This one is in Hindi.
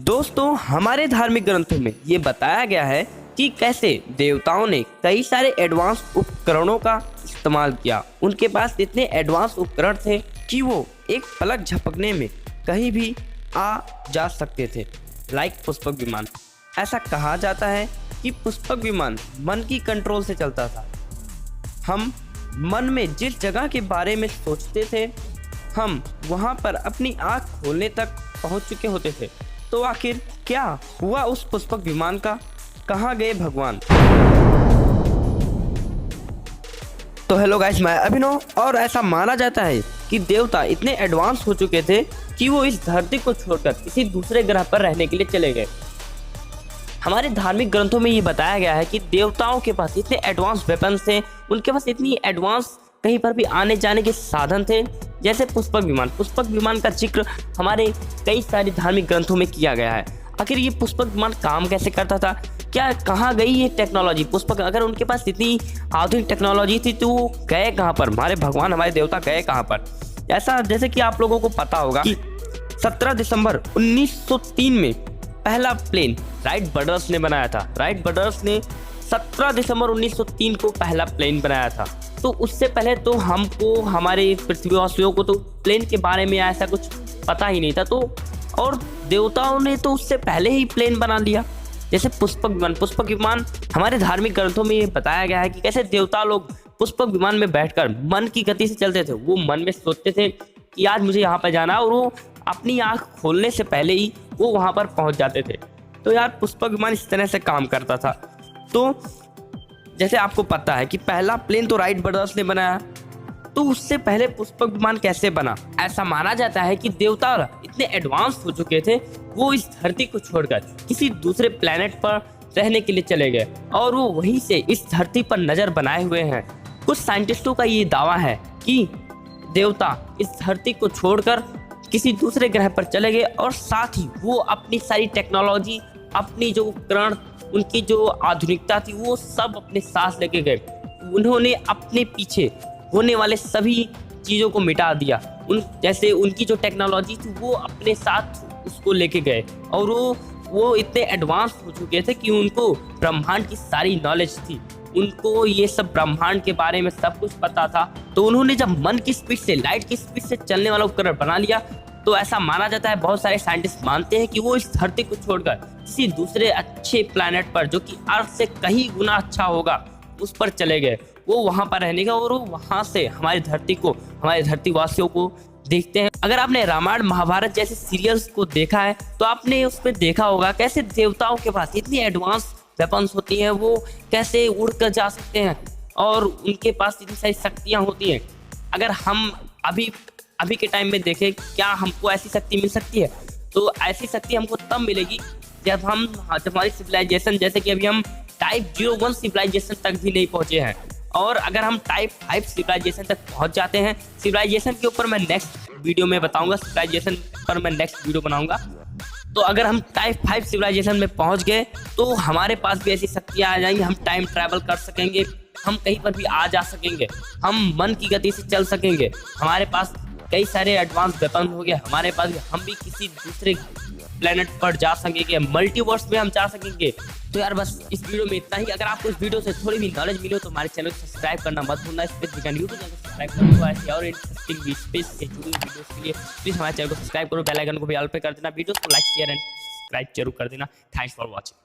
दोस्तों, हमारे धार्मिक ग्रंथों में ये बताया गया है कि कैसे देवताओं ने कई सारे एडवांस उपकरणों का इस्तेमाल किया। उनके पास इतने एडवांस उपकरण थे कि वो एक पलक झपकने में कहीं भी आ जा सकते थे, लाइक पुष्पक विमान। ऐसा कहा जाता है कि पुष्पक विमान मन की कंट्रोल से चलता था। हम मन में जिस जगह के बारे में सोचते थे, हम वहाँ पर अपनी आँख खोलने तक पहुँच चुके होते थे। तो आखिर क्या हुआ उस पुष्पक विमान का? कहाँ गए भगवान? तो हेलो गाइस, मैं अभिनव। और ऐसा माना जाता है कि देवता इतने एडवांस हो चुके थे कि वो इस धरती को छोड़कर किसी दूसरे ग्रह पर रहने के लिए चले गए। हमारे धार्मिक ग्रंथों में ये बताया गया है कि देवताओं के पास इतने एडवांस वेपन्स थे, उनके पास इतनी एडवांस कहीं पर भी आने जाने के साधन थे, जैसे पुष्पक विमान। पुष्पक विमान का जिक्र हमारे कई सारे धार्मिक ग्रंथों में किया गया है। आखिर ये पुष्पक विमान काम कैसे करता था? क्या कहाँ गई ये टेक्नोलॉजी? पुष्पक, अगर उनके पास इतनी आधुनिक टेक्नोलॉजी थी तो वो गए कहाँ पर? हमारे भगवान, हमारे देवता गए कहाँ पर? ऐसा जैसे कि आप लोगों को पता होगा कि 17 दिसंबर 1903 में पहला प्लेन राइट ब्रदर्स ने बनाया था। राइट ब्रदर्स ने 17 दिसंबर 1903 को पहला प्लेन बनाया था। तो उससे पहले तो हमको, हमारे पृथ्वीवासियों को तो प्लेन के बारे में ऐसा कुछ पता ही नहीं था। तो और देवताओं ने तो उससे पहले ही प्लेन बना लिया, जैसे पुष्पक विमान। पुष्पक विमान हमारे धार्मिक ग्रंथों में ये बताया गया है कि कैसे देवता लोग पुष्पक विमान में बैठकर मन की गति से चलते थे। वो मन में सोचते थे कि आज मुझे यहाँ पर जाना है, और वो अपनी आँख खोलने से पहले ही वो वहाँ पर पहुँच जाते थे। तो यार, पुष्पक विमान इस तरह से काम करता था। तो जैसे आपको पता है कि पहला प्लेन तो राइट ब्रदर्स ने बनाया, तो उससे पहले पुष्पक विमान कैसे बना? ऐसा माना जाता है कि देवता इतने एडवांस हो चुके थे, वो इस धरती को छोड़कर किसी दूसरे प्लेनेट पर रहने के लिए चले गए, और वो वहीं से इस धरती पर नजर बनाए हुए हैं। कुछ साइंटिस्टों का ये दावा है कि देवता इस धरती को छोड़कर किसी दूसरे ग्रह पर चले गए, और साथ ही वो अपनी सारी टेक्नोलॉजी, अपनी जो उपकरण, उनकी जो आधुनिकता थी, वो सब अपने साथ लेके गए। उन्होंने अपने पीछे होने वाले सभी चीज़ों को मिटा दिया। जैसे उनकी जो टेक्नोलॉजी थी वो अपने साथ उसको लेके गए, और वो इतने एडवांस हो चुके थे कि उनको ब्रह्मांड की सारी नॉलेज थी। उनको ये सब ब्रह्मांड के बारे में सब कुछ पता था। तो उन्होंने जब मन की स्पीड से, लाइट की स्पीड से चलने वाला उपकरण बना लिया, तो ऐसा माना जाता है, बहुत सारे साइंटिस्ट मानते हैं कि वो इस धरती को छोड़कर किसी दूसरे अच्छे प्लैनेट पर, जो कि अर्थ से कहीं गुना अच्छा होगा, उस पर चले गए। वो वहाँ पर रहने का, और वो वहाँ से हमारी धरती को, हमारे धरतीवासियों को देखते हैं। अगर आपने रामायण महाभारत जैसे सीरियल्स को देखा है तो आपने उसमें देखा होगा कैसे देवताओं के पास इतनी एडवांस वेपन्स होती हैं, वो कैसे उड़ कर जा सकते हैं, और उनके पास इतनी सारी शक्तियाँ होती हैं। अगर हम अभी के टाइम में देखें, क्या हमको ऐसी शक्ति मिल सकती है? तो ऐसी शक्ति हमको तब मिलेगी जब हमारी सिविलाइजेशन, जैसे कि अभी हम टाइप 01 सिविलाइजेशन तक भी नहीं पहुंचे हैं, और अगर हम टाइप 5 सिविलाइजेशन तक पहुंच जाते हैं, सिविलाइजेशन के ऊपर मैं नेक्स्ट वीडियो में बताऊंगा, सिविलाइजेशन पर मैं नेक्स्ट वीडियो बनाऊंगा। तो अगर हम टाइप 5 सिविलाइजेशन में पहुंच गए तो हमारे पास भी ऐसी शक्तियाँ आ जाएंगी। हम टाइम ट्रैवल कर सकेंगे, हम कहीं पर भी आ जा सकेंगे, हम मन की गति से चल सकेंगे, हमारे पास कई सारे एडवांस वेपन हो गए, हमारे पास हम भी किसी दूसरे प्लेनेट पर जा सकेंगे, मल्टीवर्स में हम जा सकेंगे। तो यार, बस इस वीडियो में इतना ही। अगर आपको इस वीडियो से थोड़ी भी नॉलेज मिले तो हमारे चैनल को सब्सक्राइब करना मत भूलना। यूट्यूब चैनल को सब्सक्राइब करना, ऐसे और इंटरेस्टिंग स्पेस से जुड़ी वीडियोस के लिए प्लीज हमारे चैनल को सब्सक्राइब करो, बेल आइकन को भी ऑल पे कर देना, वीडियोस को लाइक, शेयर एंड सब्सक्राइब जरूर कर देना। Thanks for watching.